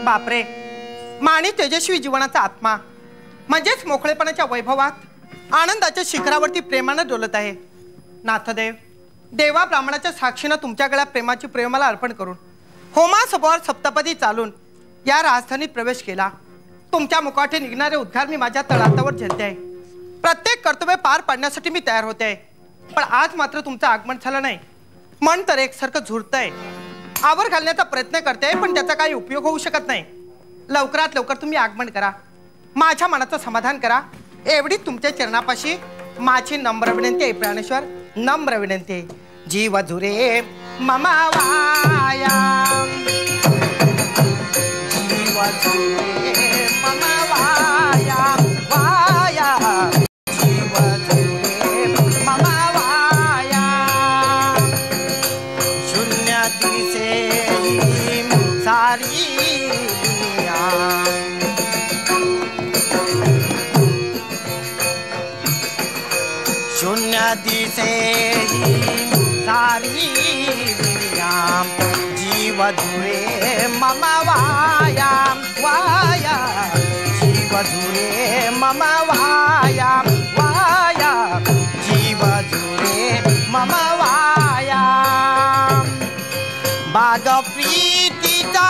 बापरे, माणी तेजस्वी जीवनाचा आत्मा म्हणजेच मोकळेपणाच्या वैभवात आनंदाच्या शिखरावरती प्रेमानं डोलत आहे. नाथदेव, देवा ब्राह्मणाच्या साक्षीनं तुमच्या गळ्यात प्रेमाची प्रेमाला अर्पण करून होमासभोवर सप्तपदी चालून या राजधानीत प्रवेश केला. तुमच्या मुखाटे निघणारे उद्गार मी माझ्या तळहातावर झेलते आहे. प्रत्येक कर्तव्य पार पाडण्यासाठी मी तयार होते आहे. पण आज मात्र तुमचं आगमन झालं नाही. मन तर एकसारखं झुरतंय. आवर घालण्याचा प्रयत्न करते पण त्याचा काही उपयोग होऊ शकत नाही. लवकरात लवकर तुम्ही आगमन करा, माझ्या मनाचं समाधान करा, एवढी तुमच्या चरणापाशी माझी नम्र विनंती आहे. प्राणेश्वर, नम्र विनंती आहे. जीव झुरे मम वाया, जीव झुरे मम वाया, वाया जीव झुरे मम वाया, शून्य दिसे सारी शून्य दिसे सारी दुनिया, जीव झुरे मम वाया, वाया जीव झुरे मम वाया, वाया जीव झुरे मम वाया. बाग प्रीतीचा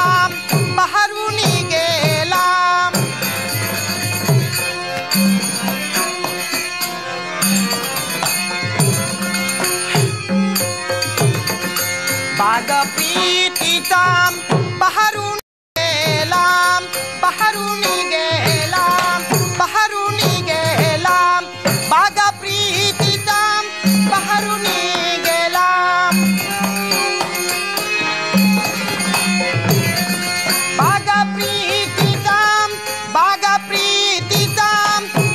बहरून गेला, बाग प्रीतीचा बहरून गेला, बहरून गेला, बहरून गेला, बाग प्रीतीचा बहरून गेला, बाग प्रीतीचा, बाग प्रीतीचा,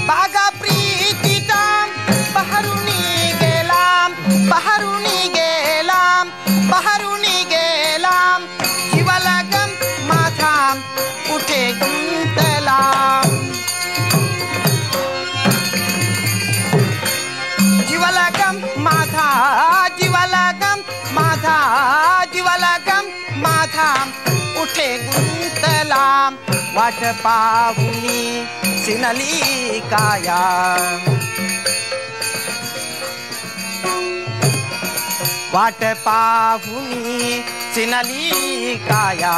बाग प्रीतीचा बहरून गेला, बहरून गेला, बहरून गेला, जीवाला गम माझा कुठे गुंतला, जीवाला गम माझा, जीवाला गम माझा, जीवाला गम माझा कुठे गुंतला, वाट पाहुनी सिनली काया, वाट पाहुनी सिनली काया,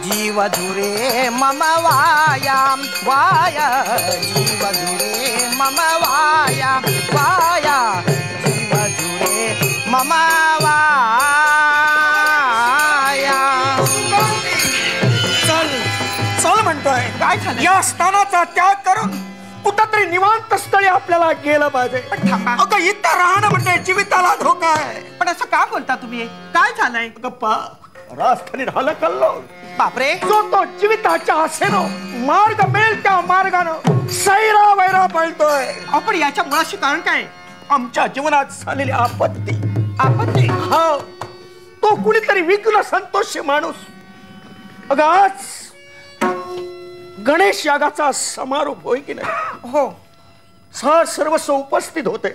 जीव झुरे मम वाया, वाया जीव झुरे मम वाया, वाया जीव झुरे मम वाया. चल चल म्हणतोय, काय झालं? या स्थानाचा त्याग करून कुठंतरी निवांत स्थळी आपल्याला गेलं पाहिजे. अगं इथं राहणं म्हणजे जीविताला धोका आहे. पण असं का बोलता तुम्ही? काय झालंय? गप्पा राजधानी राहिलं कल्लो. बापरे, जो तो जीविताच्या आशेनं मार्ग मिळेल त्या मार्गानं सैरा वैरा पळतोय. आपण याच्या मुळाशी कारण काय? आमच्या जीवनात झालेली आपत्ती. आपत्ती? हा, तो कुणीतरी विघ्न संतोषी माणूस. अगं आज गणेश यागाचा समारोप होय की नाही? हो. सर्वस्व उपस्थित होते.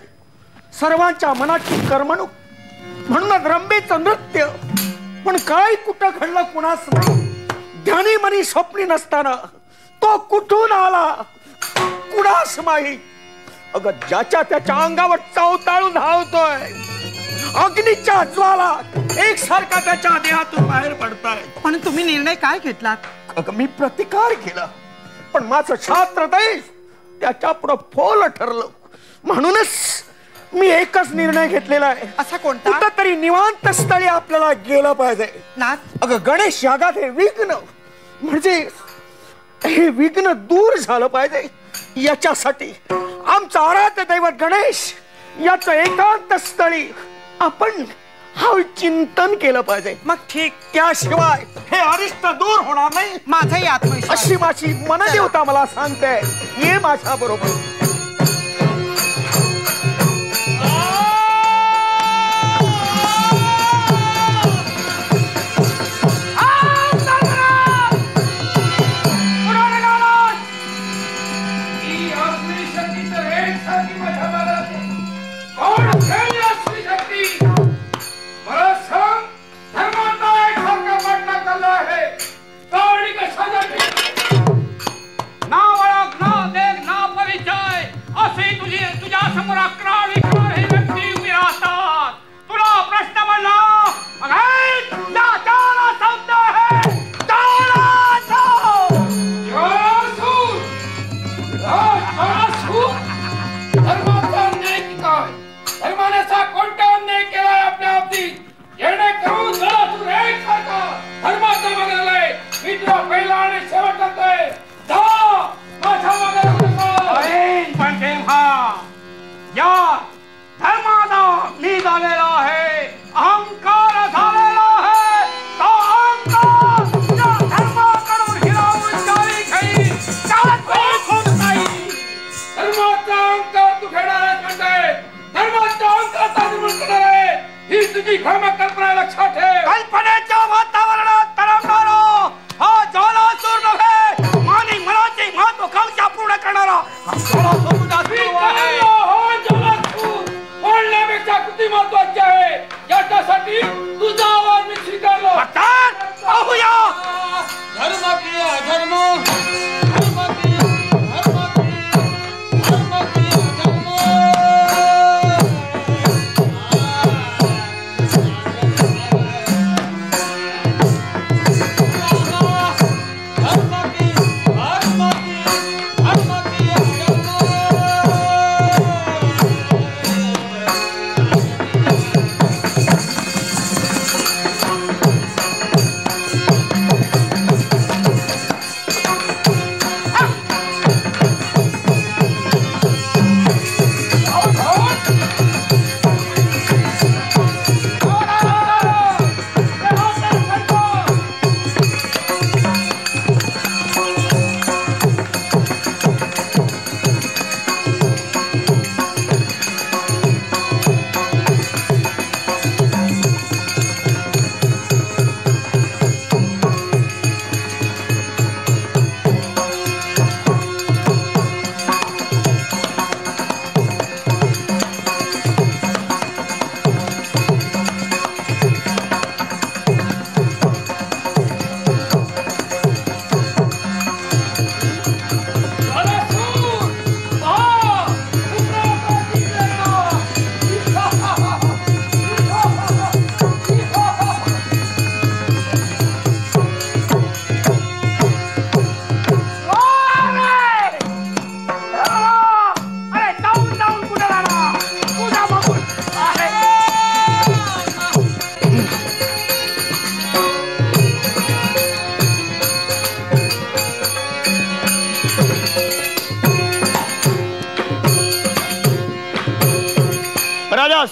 सर्वांच्या मनाची करमणूक म्हणून रंबेचं नृत्य. पण काय कुठं घडलं कुणास नाही. ध्यानी मनी स्वप्नी नसताना तो कुठून आला कुणास माहीत. अगं ज्याच्या त्याच्या अंगावर चवताळून धावतोय. अग्नीच्या ज्वाला एकसारखा त्याच्या देहातून बाहेर पडताय. पण तुम्ही निर्णय काय घेतलात? अगं मी प्रतिकार केला, पण माझं शास्त्र देश त्याच्या पुढं फोल ठरलं. म्हणूनच मी एकच निर्णय घेतलेला आहे. असा कोणता? कुठंतरी निवांत स्थळी आपल्याला गेलं पाहिजे. नाथ, अगं गणेश यागात हे विघ्न म्हणजे हे विघ्न दूर झालं पाहिजे. याच्यासाठी आमचा आराध्य दैवत गणेश याच एकांत स्थळी आपण चिंतन केलं पाहिजे. मग ठीक, त्याशिवाय हे अरिष्ट दूर होणार नाही. माझाही आत्मविश्वास अशी माझी मनदेवता मला सांगते. ये माझ्या बरोबर.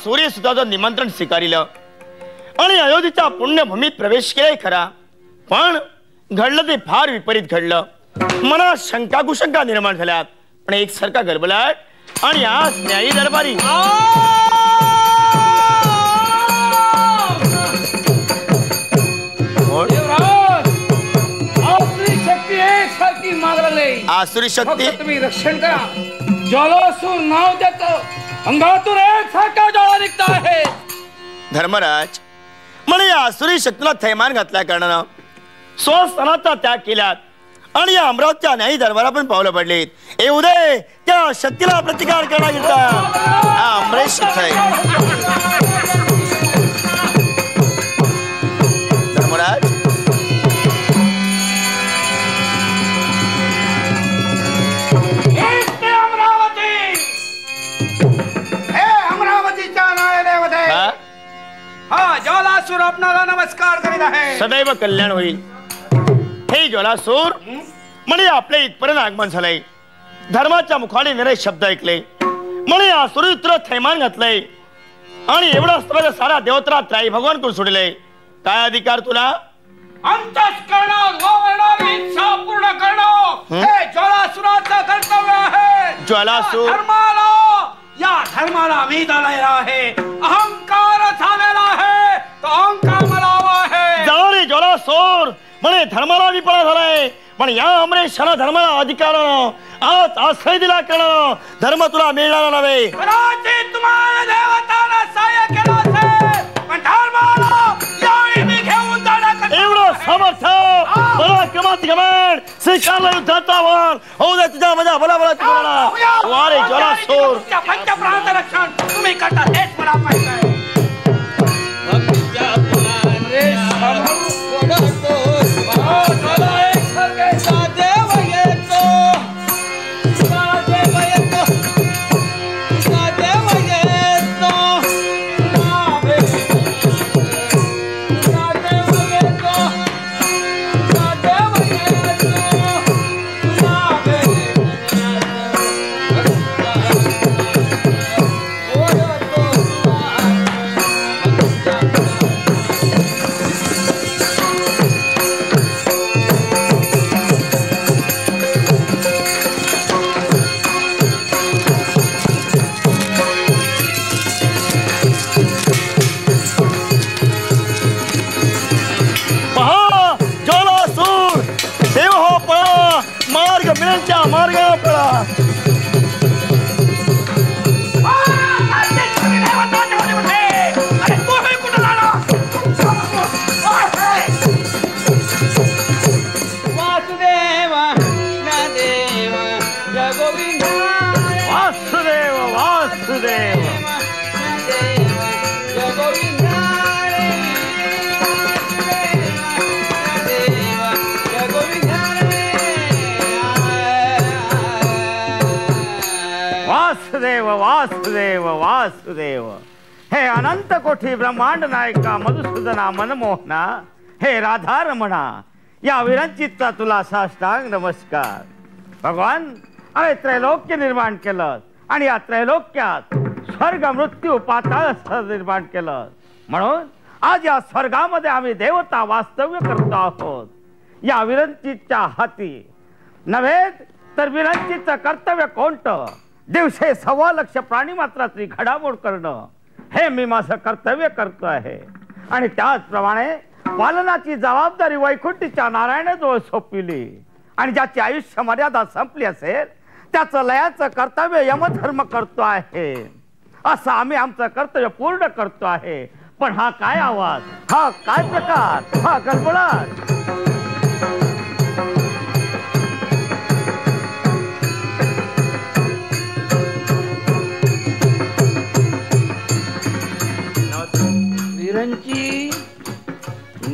सूर्य सुद्धा निमंत्रण स्वीकारिलं आणि अयोध्येच्या पुण्यभूमीत प्रवेश केलाय खरा, पण घडलं ते फार विपरीत घडलं. मनात शंका कुशंका निर्माण झाल्यात, पण एकसारखा गलबलाट आणि आज न्यायी दरबारी आसुरी शक्ती तुम्ही रक्षण करा. जलासूर नाव देतो, अंगातून एक सारखा ज्वाळा निघत आहे. धर्मराज, मला या आसुरी शक्तीला थैमान घातल्या कारणानं स्वस्थानाचा त्याग केल्यात आणि या अमरावतीच्या न्यायी दरबारा पण पावलं पडलीत. हे उदय त्या शक्तीला प्रतिकार करण्याकरिता अमरेश धर्मराज, ज्वालासूर आपणाला नमस्कार करीत आहे. सदैव कल्याण होईल. हे ज्वालासूर, म्हणजे आपल्या इथपर्यंत आगमन झालंय. धर्माच्या मुखाने निरे शब्द ऐकले. म्हणे या सुरुत्र थैमान घातलंय आणि एवढं असतं सारा देवत्रा त्राई भगवान करून सोडलंय. काय अधिकार तुला? अंतःकरणात वावरणारी इच्छा पूर्ण करणं हे ज्वालासुराचं कर्तव्य आहे. ज्वालासूर या धर्माला वेद आलेला आहे. अहंकार झालेला आहे तो अहंकार मला हवा आहे. जाणे ज्वालासूर म्हणे धर्माला विपणा झालाय पण या अमरेशाला धर्माला अधिकारानं आज आश्रय दिला करणं धर्म तुला मिळणार नव्हे. कदाचित तुम्हाला देवताला सहाय्य केलं असेल पण धर्माला यावेळी मी घेऊन जाणार एवढं सामर्थ्य पराक्रमात घमंड स्वीकारलं युद्धाचा आव्हान होऊ दे तुझ्या माझ्या बलाबला वारे ज्वालासूर पंचप्राणाचं रक्षण तुम्ही करता हेच मला माहित आहे. मार्गावर पळा. वासुदेव कृष्णदेव जय गोविंद वासुदेव वासुदेव जय गोविंद वासुदेव वासुदेव वासुदेव. हे अनंत कोटी ब्रह्मांड नायका मधुसूदना मनमोहना हे राधा रमणा या विरंचितचा तुला साष्टांग नमस्कार. भगवान अरे त्रैलोक्य निर्माण केलं आणि या त्रैलोक्यात स्वर्ग मृत्यू पाताळ निर्माण केलं म्हणून आज या स्वर्गामध्ये आम्ही देवता वास्तव्य करतो आहोत. या विरंचितच्या हाती नव्हे तर विरंचितचं कर्तव्य कोणतं? दिवसे 1.25 लाख प्राणी मात्राची घडामोड करणं हे मी माझं कर्तव्य करतो आहे आणि त्याचप्रमाणे पालनाची जबाबदारी वैकुंठीच्या नारायणाजवळ सोपविली आणि ज्याची आयुष्य मर्यादा संपली असेल त्याचं लयाचं कर्तव्य यमधर्म करतो आहे. असं आम्ही आमचं कर्तव्य पूर्ण करतो आहे. पण हा काय आवाज, हा काय प्रकार, हा गडबडाट? विरंची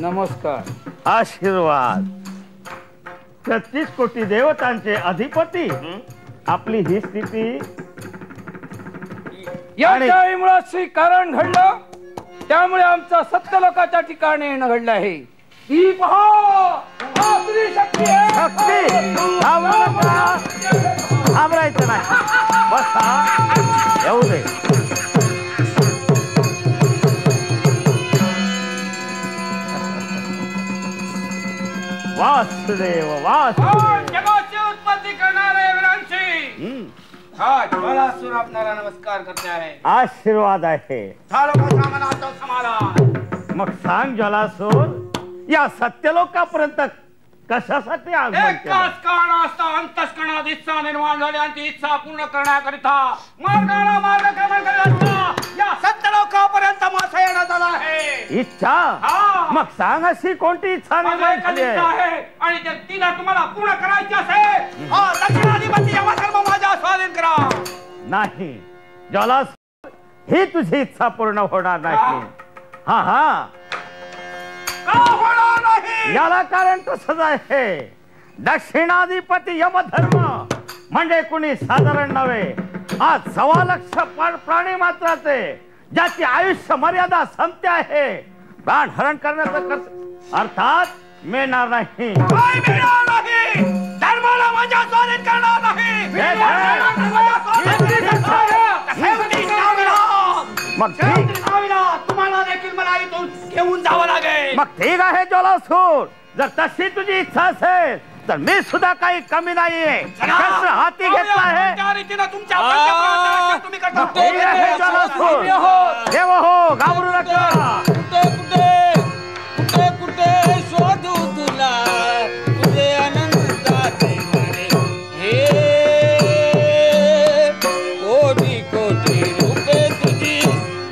नमस्कार. आशीर्वाद. 33 कोटी देवतांचे अधिपती आपली ही स्थिती या मुळे कारण घडलं त्यामुळे आमचा सत्यलोकाच्या ठिकाणी येणं घडलं आहे. ही पहा शक्ती थांबरायचं नाही. बसा येऊ दे. वासुदेव वासुदेव जगाची उत्पत्ती करणारे विरांची हा ज्वालासूर आपणाला नमस्कार करते आहे. आशीर्वाद आहे. समाधान. मग सांग ज्वालासूर या सत्यलोकापर्यंत कशासाठी आगमन केलं? एकाच कारणास्ता अंतःकरणात इच्छा निर्माण झाली आणि ती इच्छा पूर्ण करण्याकरिता मार्गाला मार्गक्रमण करत असता या सत्यलोकापर्यंत माझं येणं झालं आहे. इच्छा? मग सांग अशी कोणती इच्छा निर्माण झाली आहे आणि तिला तुम्हाला पूर्ण करायची असेल दक्षिणाधिपती यमधर्म माझ्या स्वाधीन करा. नाही ज्वालासूर ही तुझी इच्छा पूर्ण होणार नाही. हा हा होणार नाही याला कारण तसंच आहे. दक्षिणाधिपती यमधर्म म्हणजे कुणी साधारण नव्हे. आज 1.25 लाख प्राणी मात्राचे ज्याची आयुष्य मर्यादा संपते आहे प्राण हरण करण्याचं अर्थात मिळणार नाही. धर्माला माझ्या स्वाधीन करणार नाही. मग ठीक तुम्हाला देखील मला इथून घेऊन जावं लागेल. मग ठीक आहे जलासूर, जर तशी तुझी इच्छा असेल तर मी सुद्धा काही कमी नाहीये. शस्त्र हाती घेतला आहे. त्या रीतीनं तुमच्या पंचप्राणाचं तुम्ही करता. ठीक आहे जलासूर, देव हो, घाबरू नका. कुठे कुठे कुठे कुठे शोधू तुला तुझे अनंताचे मारे. हे कोटी कोटी रूपे तुझी,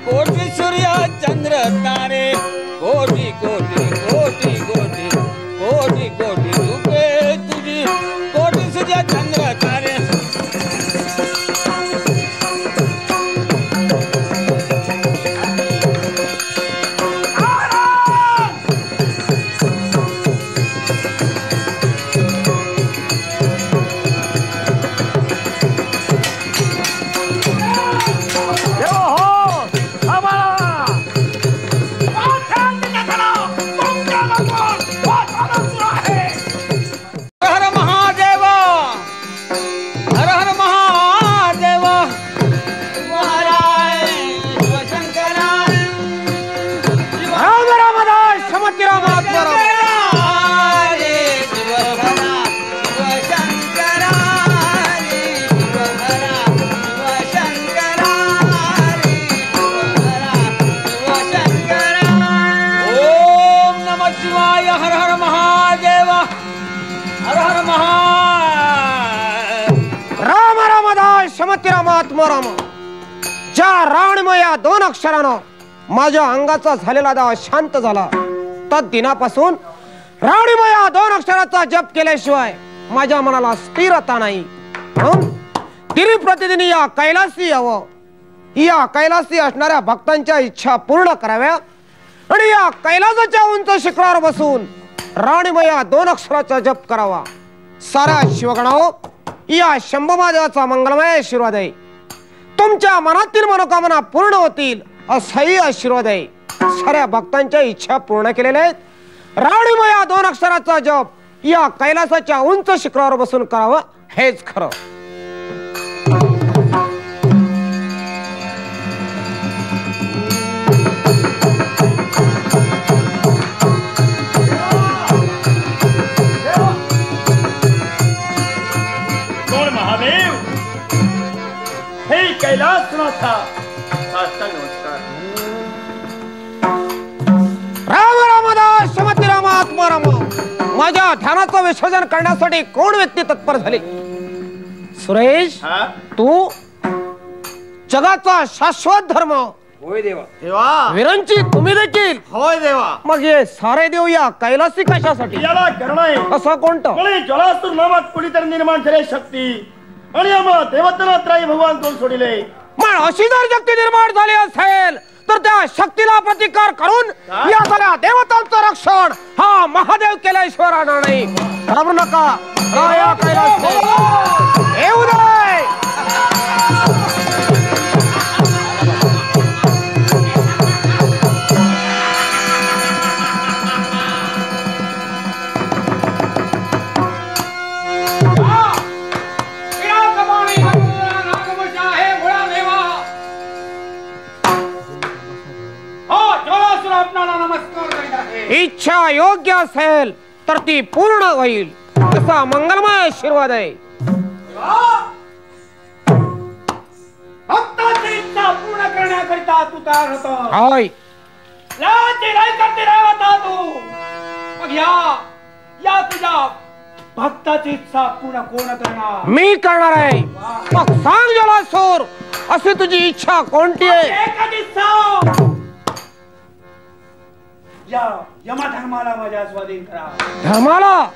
कोटी सूर्य चंद्र तारे. कोटी कोटी कोटी कोटी कोटी कोटी रूपे तुझी, कोटी सूर्य चंद्र तारे. ज्या राणीमय या 2 अक्षरानं माझ्या अंगाचा झालेला दाव शांत झाला, तद दिनापासून राणीमय या 2 अक्षराचा जप केल्याशिवाय माझ्या मनाला स्थिरता नाही. तिरी प्रतिदिनी या कैलासी यावं, या कैलासी असणाऱ्या भक्तांच्या इच्छा पूर्ण कराव्या आणि या कैलासाच्या उंच शिखरावर बसून राणीमय या 2 अक्षराचा जप करावा. साऱ्या शिवगणाओ, या शंभू महादेवाचा मंगलमय आशीर्वाद आहे. तुमच्या मनातील मनोकामना पूर्ण होतील असाही आशीर्वाद आहे. साऱ्या भक्तांच्या इच्छा पूर्ण केलेल्या आहेत. राणीमय या 2 अक्षराचा जप या कैलासाच्या उंच शिखरावर बसून करावा हेच खरं. कैलासनाथा, नमस्कार. राम रामदास श्रीमती रामात्मा राम. माझ्या ध्यानाचं विसर्जन करण्यासाठी कोण व्यक्ती तत्पर झाली? सुरेश, तू जगाचा शाश्वत धर्म. होय देवा. देवा. विरंची तुम्ही देखील. होय देवा. मग हे सारे देव या कैलासी कशासाठी? याला करण आहे. असं कोणतं? जलासूर नावात कुणीतरी निर्माण झाले शक्ती आणि आम्हाला देवतनात्राई भगवान कोण सोडिले. पण अशी जर शक्ती निर्माण झाली असेल तर त्या शक्तीला प्रतिकार करून या सगळ्या देवतांचं रक्षण हा महादेव केल्याशिवाय राहणार नाही. घाबरू नका. राया कैलास येऊ दे. इच्छा योग्य असेल तर ती पूर्ण होईल असा मंगलमय आशीर्वाद आहे. भक्ताची इच्छा पूर्ण करण्याकरिता तू तयार होतो. होय. तू मग या तुझ्या भक्ताची इच्छा पूर्ण कोण करणार? मी करणार आहे. मग सांग जलासूर, अशी तुझी इच्छा कोणती आहे? या यमधर्माला माझ्या स्वाधीन करा. धर्माला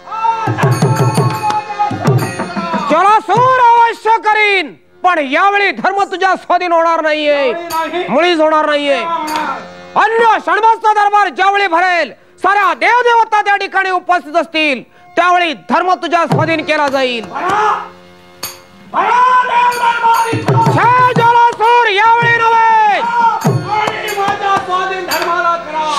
जलासूर अवश्य करीन, पण यावेळी धर्म तुझ्या स्वाधीन होणार नाहीये, मुळीच होणार नाहीये. अन्य षण्मासचा दरबार ज्यावेळी भरेल, साऱ्या देवदेवता त्या ठिकाणी उपस्थित असतील, त्यावेळी धर्म तुझ्या स्वाधीन केला जाईल. जलासूर यावेळी नव्हे,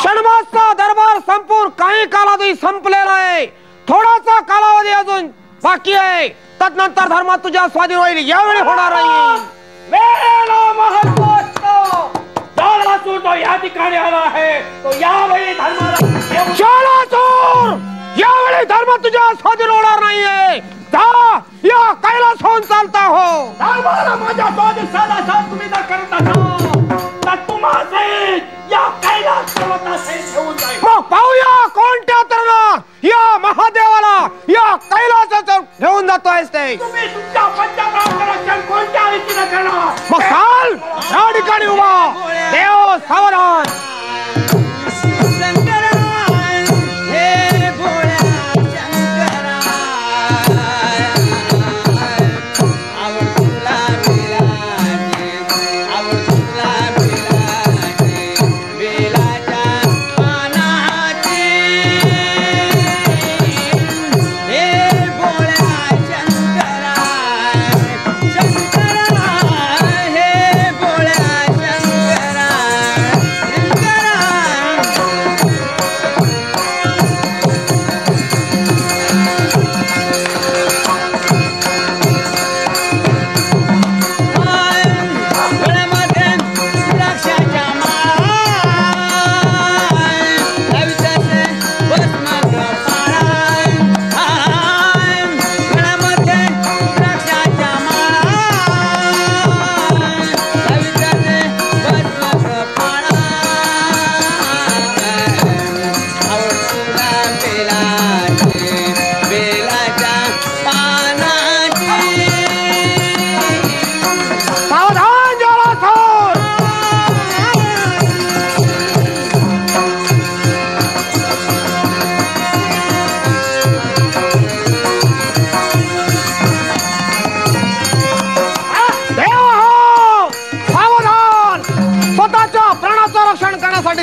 षण्मासचा दरबार संपूर्ण काही कालावधी संपलेला आहे. थोडासा कालावधी अजून बाकी आहे. तदनंतर धर्म तुझ्या स्वाधीन होईल. यावेळी होणार नाही. तो या ठिकाणी आला आहे तो यावेळी धर्माला चोर यावेळी धर्म तुझ्या स्वाधीन होणार नाहीये. जा या कैलासहून चालता हो. धर्माला माझ्या स्वाधीन साधा तुम्ही जर करत असाल तर तुम्हाला या कैलास पर्वतासहित घेऊन जाईल. मग पाहूया कोणत्या तरुणा या महादेवाला या कैलासाचं घेऊन जातोयस ते. तुम्ही तुमच्या पंचप्राणाचं रक्षण कोणत्या रीतीने करणार. मग चाल या ठिकाणी उभा. देव सावधान.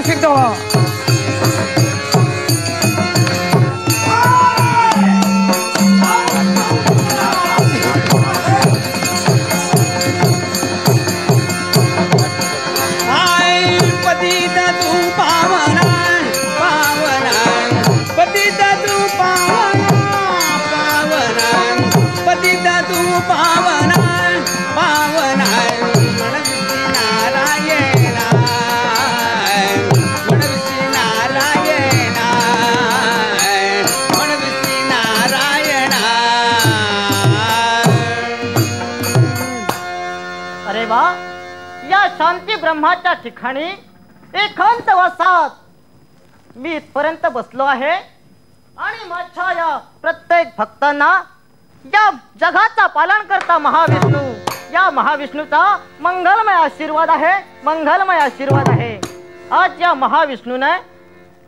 सिद्ध व्हा. शांती ब्रह्माच्या ठिकाणी एकांत वासात मी इथपर्यंत बसलो आहे आणि माझ्या या प्रत्येक भक्तांना या जगाचा पालन करता महाविष्णू या महाविष्णूचा मंगलमय आशीर्वाद आहे. मंगलमय आशीर्वाद आहे. आज या महाविष्णूने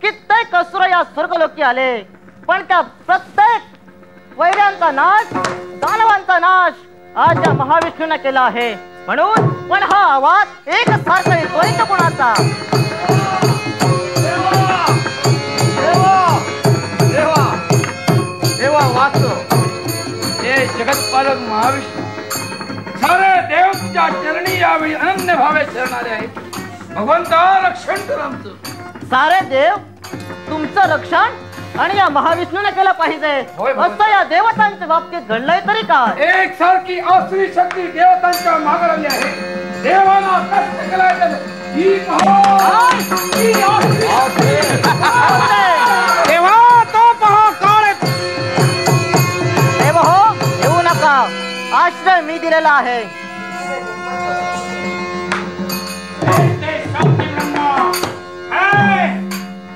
कित्येक असुर या स्वर्गलोकी आले पण त्या प्रत्येक वैऱ्यांचा नाश दानवांचा नाश आज या महाविष्णूने केला आहे. म्हणून पण हा आवाज एक सारखा येतोय का कोणाचा. देवा वाचो हे जगतपालक महाविष्णू सारे देव तुझ्या चरणी यावेळी अनन्य भावे शरणारे आहेत. भगवंता रक्षण कर आमचं. सारे देव तुमचं रक्षण आणि या महाविष्णूने केलं पाहिजे असं या देवतांच्या बाबतीत घडलंय तरी काय. एक सारखी आसुरी शक्ती देवतांच्या मागे लागली आहे. देवाला कष्ट केलाय देवा तो पहा काळ. देव हो येऊ नका. आश्रय मी दिलेला आहे.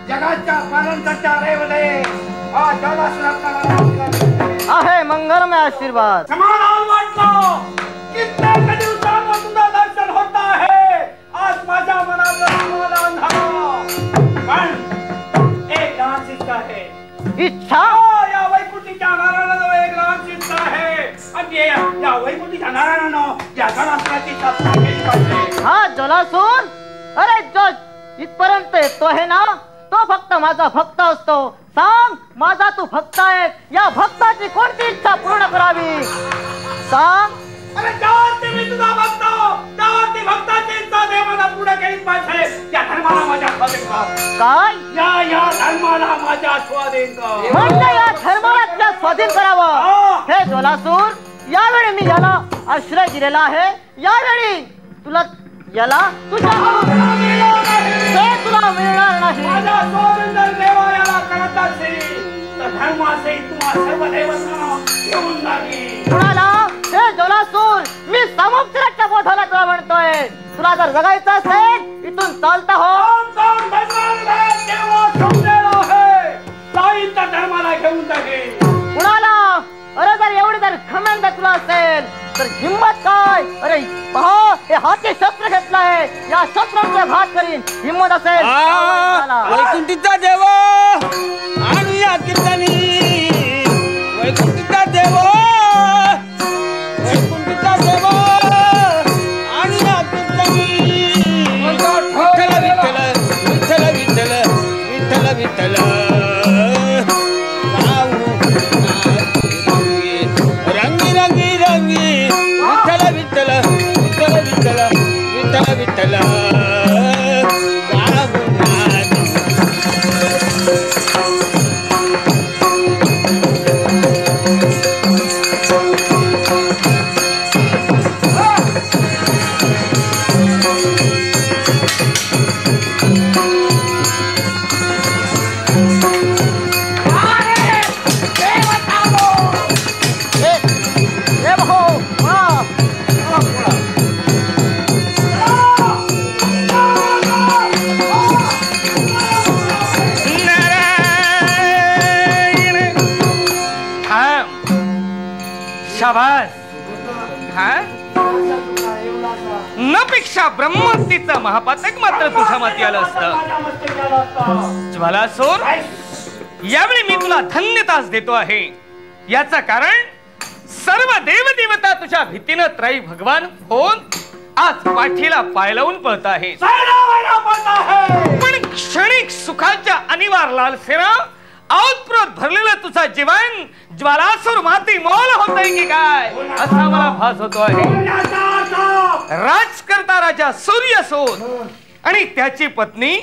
जगाच्या पालनकर्त्या रेवले आहे मंगलमय आशीर्वाद. समाधान वाटलं. कित्येक दिवसांपासून तुझं दर्शन होत आहे. आज माझ्या मनात समाधान झालं. पण एक लहान इच्छा आहे. इच्छा या वैकुंठीच्या नारायणाजवळ एक लहान इच्छा आहे आणि या वैकुंठीच्या नारायणानं या जलासुराची स्थापना केली पाहिजे. हा जलासूर अरे जो इथपर्यंत येतो आहे ना तो फक्त माझा भक्त असतो. सांग माझा तू भक्त आहे. या भक्ताची कोणती इच्छा पूर्ण करावी सांग. अरे त्यावरती मी तुझा भक्त त्यावरती भक्ताची इच्छा देवाला पूर्ण केलीच पाहिजे. या धर्माला माझ्या स्वाधीन कर. काय या धर्माला माझ्या स्वाधीन कर. म्हणजे या धर्माला तुझ्या स्वाधीन करावं. हे जलासूर यावेळी मी याला आश्रय दिलेला आहे. यावेळी तुला याला तुझ्या तुला मिळणार नाही. माझा सोविंदर देवा याला कळत असेल तर धर्माचे तुम्हा सर्व देवतांना घेऊन जागी. कुणाला हे जलासूर मी समुद्राच्या बोधाला तुला म्हणतोय. तुला जर जगायचं असेल इथून चालता हो. धर्माला घेऊन जागे. कुणाला अरे जर एवढी जर घमंड तुला असेल तर हिम्मत काय. अरे पहा हे हाती शस्त्र घेतलंय. या शस्त्राचा घात करीन. हिम्मत असेल वैकुंठीचा देवा आणि या कीर्तनी. वैकुंठीचा देवा वैकुंठीचा देवा आणि या कीर्तनी. विठ्ठल विठ्ठल विठ्ठल विठ्ठल विठ्ठल रंगी रंगी रंगी विठ्ठल विठ्ठल विठ्ठल विठ्ठल विठ्ठल विठ्ठल नपेक्षा ब्रह्महत्येचं महापातक मात्र तुझ्या माती आलं असतं. ज्वालासूर, यावेळी मी तुला धन्यताच देतो आहे. याचं कारण सर्व देवदेवता तुझ्या भीतीनं त्रयी भगवान होऊन आज पाठीला पाय लावून पळत आहे. पण क्षणिक सुखाच्या अनिवार लालसेना औत्प्रोत भरलेलं तुझा जीवन ज्वालासूर माती मोल होतंय की काय असा मला भास होतो आहे. राजकर्ता राजा सूर्यसूर आणि त्याची पत्नी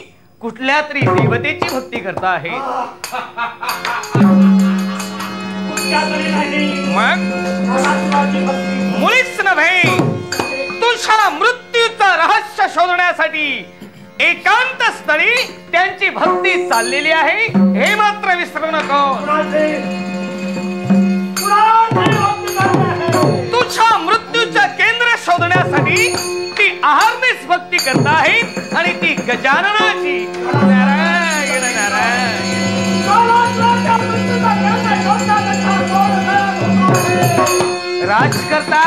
कुठल्या तरी देवतेची भक्ती करत आहे. मग मुळीच नव्हे, तुझ्या मृत्यूचं रहस्य शोधण्यासाठी एकांत स्थळी त्यांची भक्ती चाललेली आहे हे मात्र विसरू नको. तुझ्या मृत्यूचं केंद्र शोधण्यासाठी ती आहारनेच भक्ती करत आहे आणि ती गजाननाची. नारायण नारायण. राजकर्ता,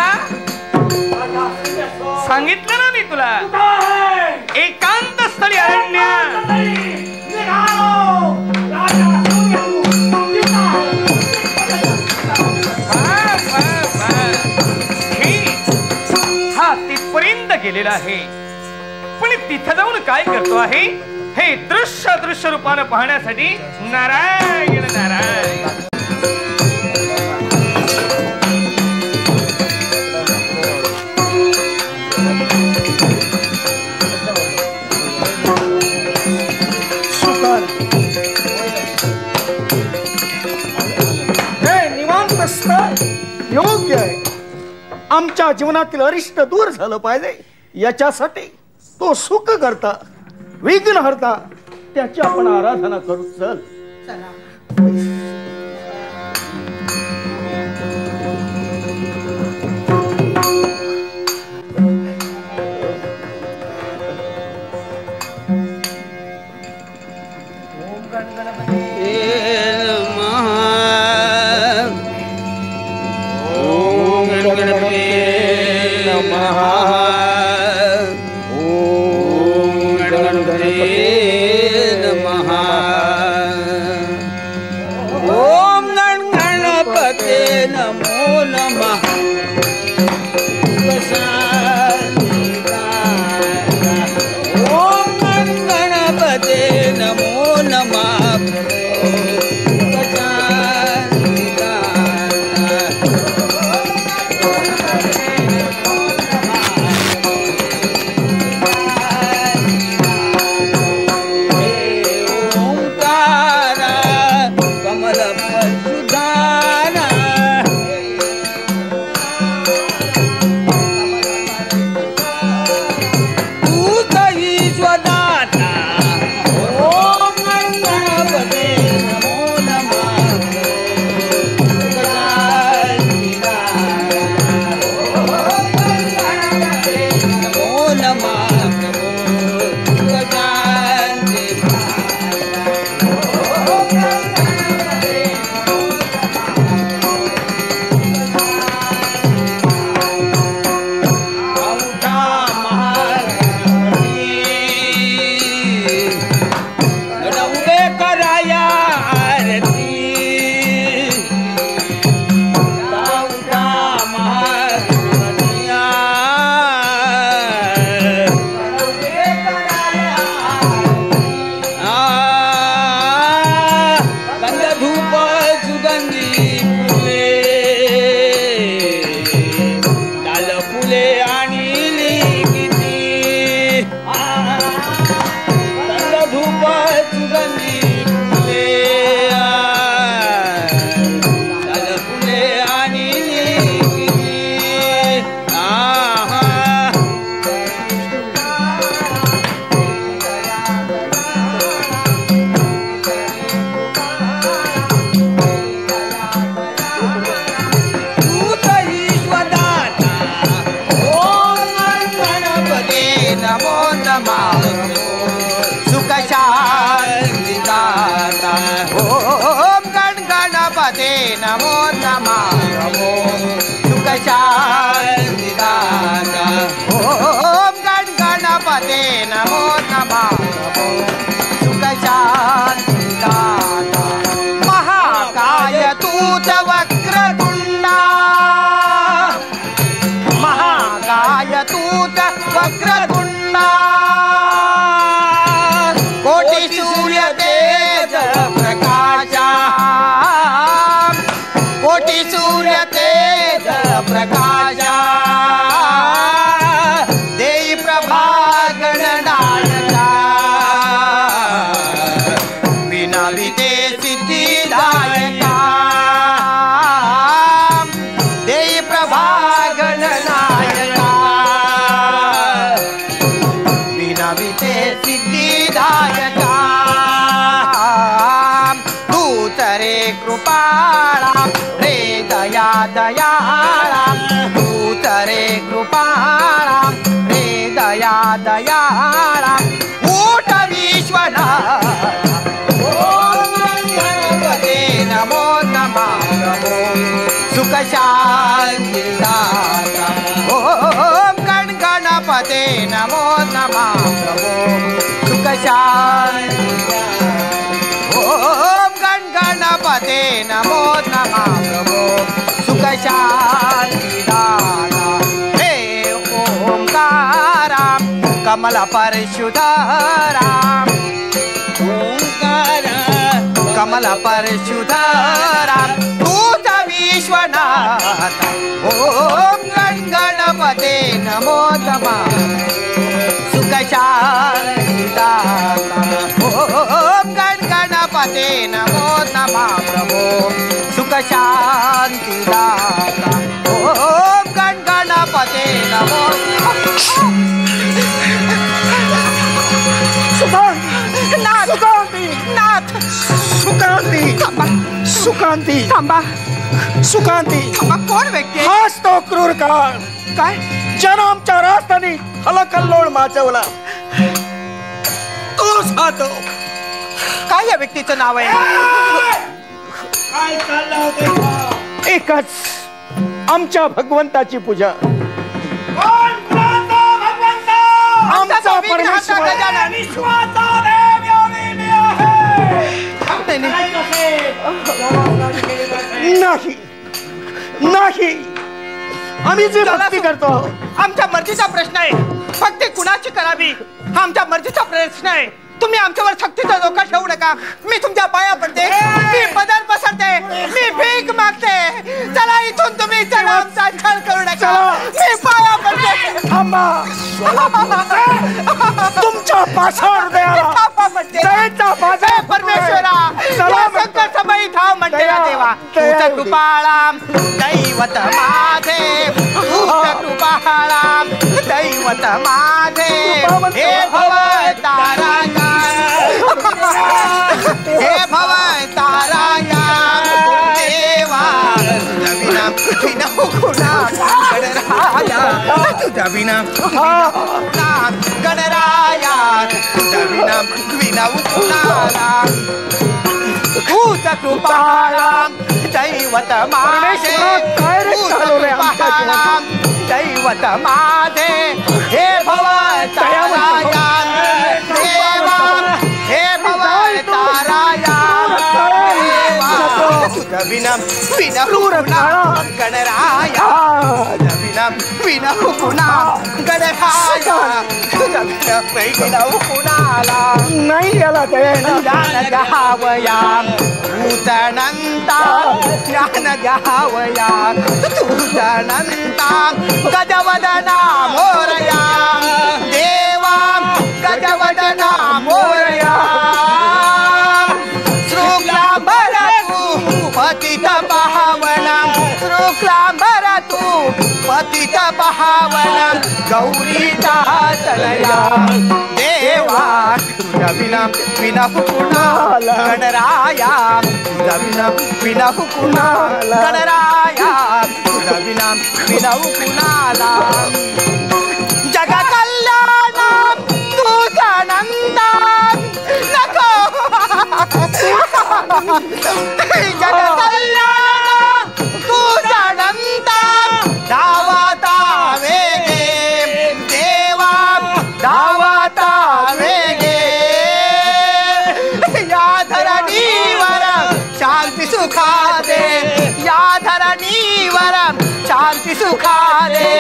सांगितलं ना मी तुला एकांत स्थळी अरण्यात हा तिथपर्यंत गेलेला आहे. पण तिथं जाऊन काय करतो आहे हे दृश्य रूपानं पाहण्यासाठी नारायण नारायण. योग्य आहे. आमच्या जीवनातील अरिष्ट दूर झालं पाहिजे याच्यासाठी तो सुख करता विघ्न हरता त्याची आपण आराधना करू. चल नमो नमः सुख शांती दाता ओम गण गणपते नमो नमः सुख शांती दाता ओम गण गणपते नमो नमः सुख शांती दाता महाकाय तूत वक्रतुंडा महाकाय तूत वक्रतुंडा कोटि सूर्य तेज प्रकाशा कोटि सूर्य तेज प्रकाशा देई प्रभा गणनायका विना विते सिद्धिदायका देई प्रभा गणनायका विना विते सिद्धिदायका तू तरे कृपाळा रे दया दयाळा तू तरे कृपाळा रे दया दयाळा ऊट विश्वनाथ ओम गणपते नमो नमः सुख शांती दाता ओम गण गणपते नमो नमः सुख शांती ओम गण गणपते नमो नमः सुख शांती दाता हे ओंकारा कमल परशुधरा ओंकारा कमल परशुधरा तूत विश्वनाथ ओम गण गणपते नमो नमः सुख शांती दाता ओम गण गणपते नमो नमः प्रभो सुख शांती दाता ओम गण गणपते नमो नाथ नाथ सुकांती सुकांती थांबा सुकांती थांबा कोण व्यक्ती आहे? हाच तो क्रूर काळ काय ज्यानं आमच्या राजधानीत हलकल्लोळ माजवला तोच हा तो. काय या व्यक्तीचं नाव आहे? काय चाललं होतं? एकच आमच्या भगवंताची पूजा आमचा परमेश्वर विश्वाचा देव योगी आहे. नाही नाही आम्ही जे भक्ती करतो आमच्या मर्जीचा प्रश्न आहे. भक्ती कुणाची करावी हा आमच्या मर्जीचा प्रश्न आहे. तुम्ही आमच्यावर सक्तीचा धोका ठेवू नका. मी तुमच्या पाया पडते, मी पदर पसरते, मी भीक मागते. चला इथून तुम्ही चला, आमचा छळ करू नका. मी पाया पडते. थांबा तुमच्या पासावर दयाचा बाजार परमेश्वरा संकट समय धाव म्हणते देवा तूच कृपाळा दैवत माझे तूच कृपाळा दैवत माझे हे भव ताराया हे भव ताराया देवा विना विना गुणा गणराया तुझ्या विना गणराया तुझ्या विना विना गुणाला तूच कृपाळा दैवत माझे तूच कृपाळा दैवत माझे हे भव ताराया देवा हे भव ताराया देवा तुझ्या विना विना गुणा गणराया तुझ्या विना विना गुणा गणराया तुझ्या विना विना गुणाला नाही याला ज्ञान घ्यावया तूच अनंता ज्ञान घ्यावया तूच अनंता गजवदना मोरया देवा गजवदना मोरया श्रुक्लांबर तू पतित पावना श्रुक्लांबर तू पतित पावना गौरीचा तनया देवा तुझ्या विना विना कुणाला गणराया तुझ्या विना विना कुणाला गणराया तुझ्या विना विना कुणाला जग कल्याण जगकल्याण तुझा अनंत धावता वेगे देवा धावता वेगे या धरणीवर शांती सुखा दे या धरणीवर शांती सुखा दे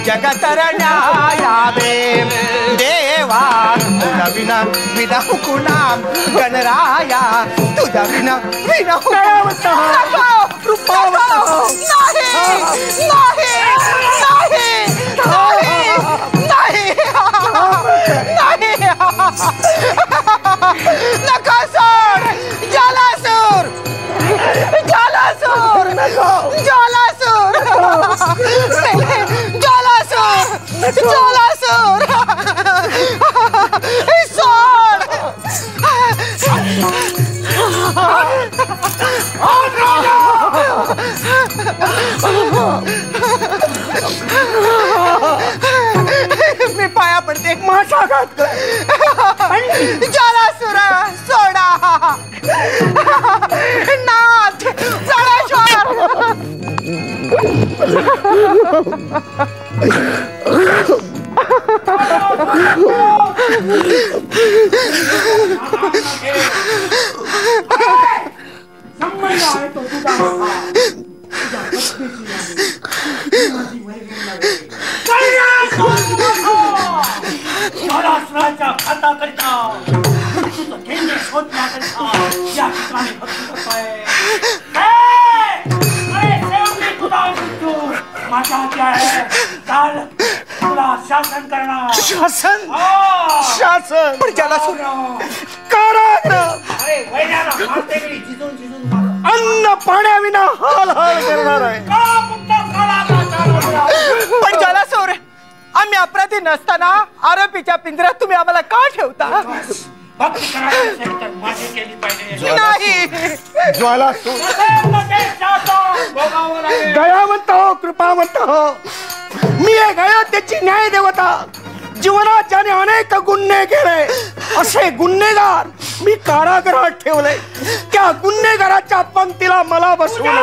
जगतरण्या यावे देवा तुझा विना विना हुकुना गणराया तुझा विना विना नकासूर जलासूर जलासूर जलासूर जलासूर जलासूर सोड मी पाया पडते माझा घात जलासूर सोडा नाथ प्राणेश्वर संबंध आहे तो तुझा खाताकरिता तुझं केंद्र शोधण्याकरिता या ठिकाणी भक्ती करतोय. अरे सेवक तुझा मृत्यू माझ्या हाती आहे. चाल तुला शासन करणार. शासन शासन पण जलासूर कारागृह अरे वैद्याला मारते मी झिजून झिजून मार. अन्न पाण्याविना हाल हाल करणार आहे. पण जलासूर आम्ही अपराधी नसताना आरोपीच्या पिंजऱ्यात तुम्ही आम्हाला का ठेवता? भक्ती करायची असेल तर माझी केली पाहिजे. नाही ज्वालासूर भोगावं लागेल. दयावंत हो कृपावंत हो. मी एक अयोध्येची न्याय देवता. जीवनात ज्याने अनेक गुन्हे केले असे गुन्हेगार मी कारागृहात ठेवले. त्या गुन्हेगाराच्या पंक्तीला मला बसवलं.